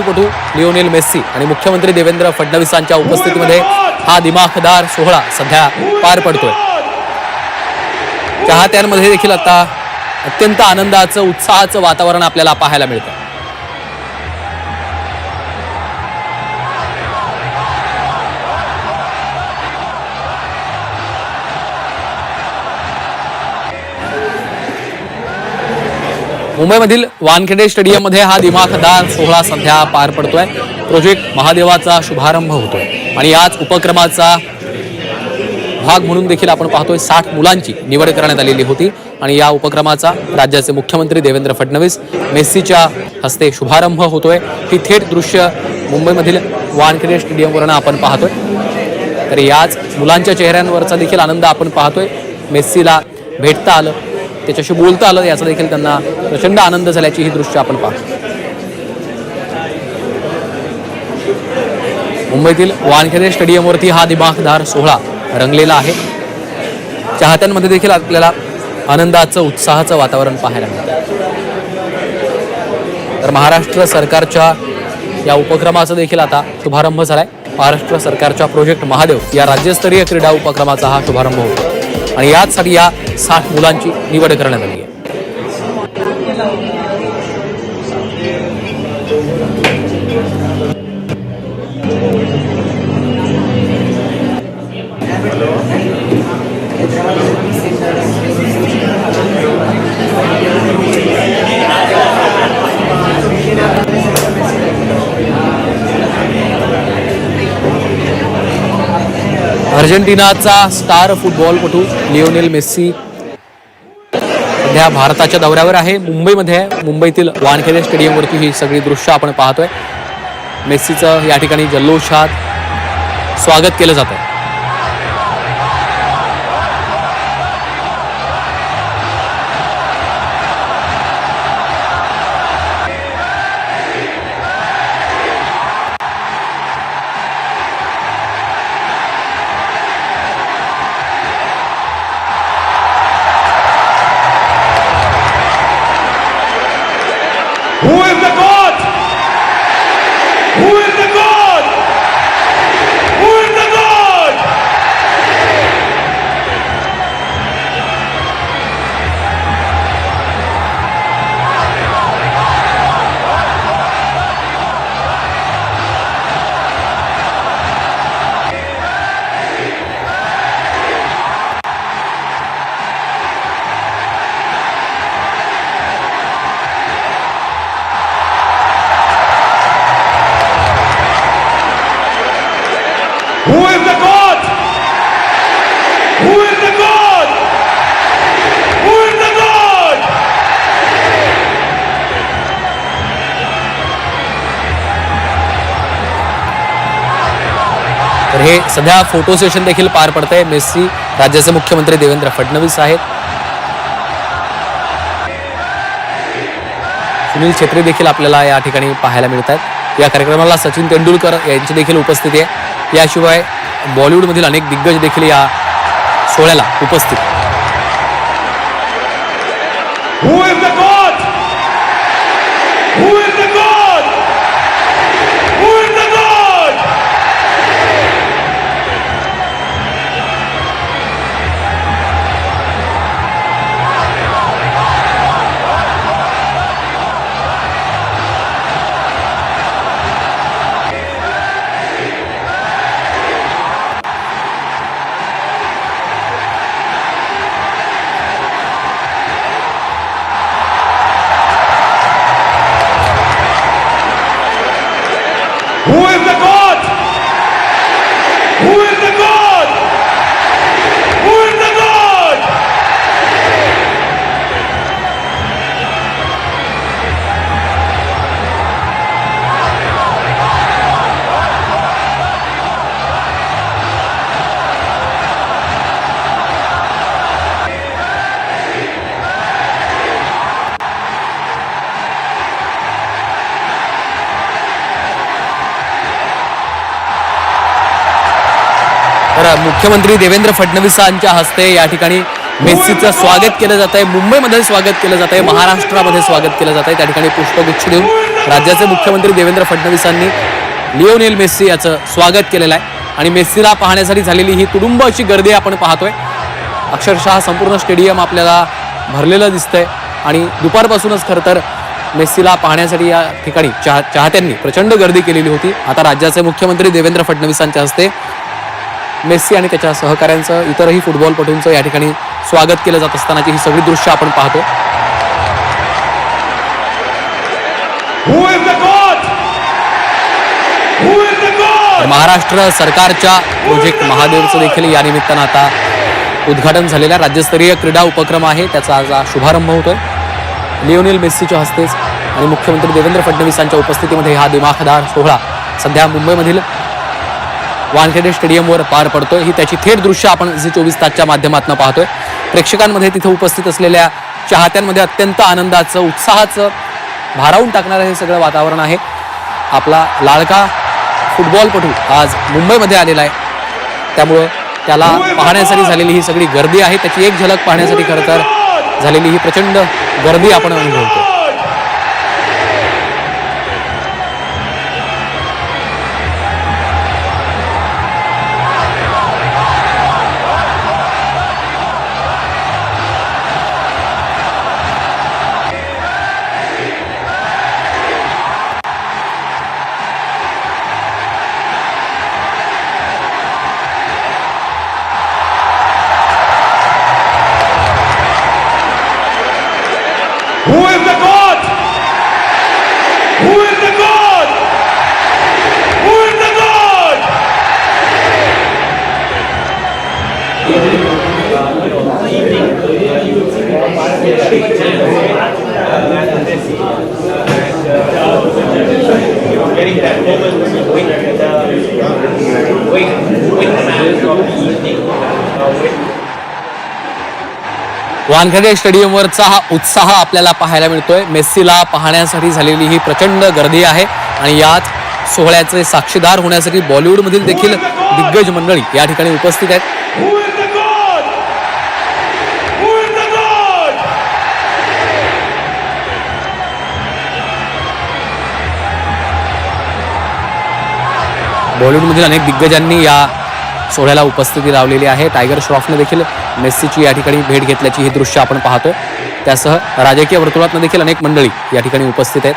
फुटबॉलपटू Lionel Messi आणि मुख्यमंत्री देवेंद्र फडणवीसांच्या उपस्थितीमध्ये हा दिमाखदार सोहळा सध्या पार पडतोय। चाहत्यांमध्ये देखील आता अत्यंत आनंदाचं उत्साहाचं वातावरण आपल्याला पाहायला मिळतं। मुंबईमधील वानखेडे स्टेडियममध्ये हा दिमाखदार सोहळा सध्या पार पडतोय। प्रोजेक्ट महादेवाचा शुभारंभ होतोय आणि याच उपक्रमाचा भाग म्हणून देखील आपण पाहतोय 60 मुलांची निवड करण्यात आलेली होती आणि या उपक्रमाचा राज्याचे मुख्यमंत्री देवेंद्र फडणवीस मेस्सीच्या हस्ते शुभारंभ होतोय। ही थेट दृश्य मुंबईमधील वानखेडे स्टेडियमवरून आपण पाहतोय। तर याच मुलांच्या चेहऱ्यांवरचा देखील आनंद आपण पाहतोय। मेस्सीला भेटता आलं, त्याच्याशी बोलता आलं, याचा देखील त्यांना प्रचंड आनंद झाल्याची ही दृश्य आपण पाहतो। मुंबईतील वानखेडे स्टेडियमवरती हा दिमाखदार सोहळा रंगलेला आहे। चाहत्यांमध्ये देखील आपल्याला आनंदाचं उत्साहाचं वातावरण पाहायला मिळतं। तर महाराष्ट्र सरकारच्या या उपक्रमाचा देखील आता शुभारंभ झालाय। महाराष्ट्र सरकारच्या प्रोजेक्ट महादेव या राज्यस्तरीय क्रीडा उपक्रमाचा हा शुभारंभ होतो आणि याचसाठी या 60 मुलांची निवड करण्यात आली आहे। अर्जेंटिनाचा स्टार फुटबॉलपटू लिओनेल मेस्सी सध्या भारताच्या दौऱ्यावर आहे, मुंबईमध्ये आहे। मुंबईतील वानखेडे स्टेडियमवरती ही सगळी दृश्य आपण पाहतोय। मेस्सीचं या ठिकाणी जल्लोषात स्वागत केलं जातं। Who is the God? Who is the God? Who is the God? Who is the God? Who is the God? Who is the God? तर हे सध्या फोटो सेशन देखील पार पडतंय। मेस्सी, राज्याचे मुख्यमंत्री देवेंद्र फडणवीस आहेत, सुनील छेत्री देखील आपल्याला या ठिकाणी पाहायला मिळत आहेत। या कार्यक्रमाला सचिन तेंडुलकर यांची देखील उपस्थिती आहे। याशिवाय बॉलिवूडमधील अनेक दिग्गज देखील या सोहळ्याला उपस्थित। Who is the God? Who is the God? Who is the God? Who is the God? Who is the God? Who is the God? तर मुख्यमंत्री देवेंद्र फडणवीसांच्या हस्ते या ठिकाणी मेस्सीचं स्वागत केलं जात आहे, मुंबईमध्ये स्वागत केलं जात आहे, महाराष्ट्रामध्ये स्वागत केलं जात आहे। त्या ठिकाणी पुष्पगुच्छ देऊन राज्याचे मुख्यमंत्री देवेंद्र फडणवीसांनी लिओनेल मेस्सी याचं स्वागत केलेलं आहे आणि मेस्सीला पाहण्यासाठी झालेली ही तुडुंब अशी गर्दी आपण पाहतोय. अक्षरशः संपूर्ण स्टेडियम आपल्याला भरलेलं दिसतंय आणि दुपारपासूनच खरं तर मेस्सीला पाहण्यासाठी या ठिकाणी चाहत्यांनी प्रचंड गर्दी केलेली होती. आता राज्याचे मुख्यमंत्री देवेंद्र फडणवीसांच्या हस्ते मेस्सी आणि त्याच्या सहकाऱ्यांचं इतरही फुटबॉलपटूंचं या ठिकाणी स्वागत केलं जात असतानाची ही सगळी दृश्य आपण पाहतो. Who is the God? Who is the God? Maharashtra सरकारच्या प्रोजेक्ट महादेवचं देखील या निमित्तानं आता उद्घाटन झालेला राज्यस्तरीय क्रीडा उपक्रम आहे. त्याचा आज शुभारंभ होतोय लिओनेल मेस्सीच्या हस्तेच आणि मुख्यमंत्री देवेंद्र फडणवीसांच्या उपस्थितीमध्ये हा दिमाखदार सोहळा सध्या मुंबईमधील वानखेडे स्टेडियमवर पार पडतोय. ही त्याची थेट दृश्य आपण झी24 तासच्या माध्यमातून पाहतोय. प्रेक्षकांमध्ये तिथे उपस्थित असलेल्या चाहत्यांमध्ये अत्यंत आनंदाचं उत्साहाचं भारावून टाकणारं हे सगळं वातावरण आहे. आपला लाडका फुटबॉलपटू आज मुंबईमध्ये आलेला आहे त्यामुळं त्याला पाहण्यासाठी झालेली ही सगळी गर्दी आहे. त्याची एक झलक पाहण्यासाठी खरं तर झालेली ही प्रचंड गर्दी आपण अनुभवतो. Who is the God? Who is the God? Who is the God? Getting that moment with the manager of the evening. Wankhede स्टेडियमवरचा हा उत्साह आपल्याला पाहायला मिळतोय. मेस्सीला पाहण्यासाठी झालेली ही प्रचंड गर्दी आहे आणि याच सोहळ्याचे साक्षीदार होण्यासाठी बॉलिवूडमधील देखील दिग्गज मंडळी या ठिकाणी उपस्थित आहेत. Who is the God? Who is the God? बॉलिवूडमधील अनेक दिग्गजांनी या सोहळ्याला उपस्थिती लावलेली आहे. टायगर श्रॉफने देखील मेस्सीची या ठिकाणी भेट घेतल्याची ही दृश्य आपण पाहतोय. त्यासह राजकीय वर्तुळातून देखील अनेक मंडळी या ठिकाणी उपस्थित आहेत.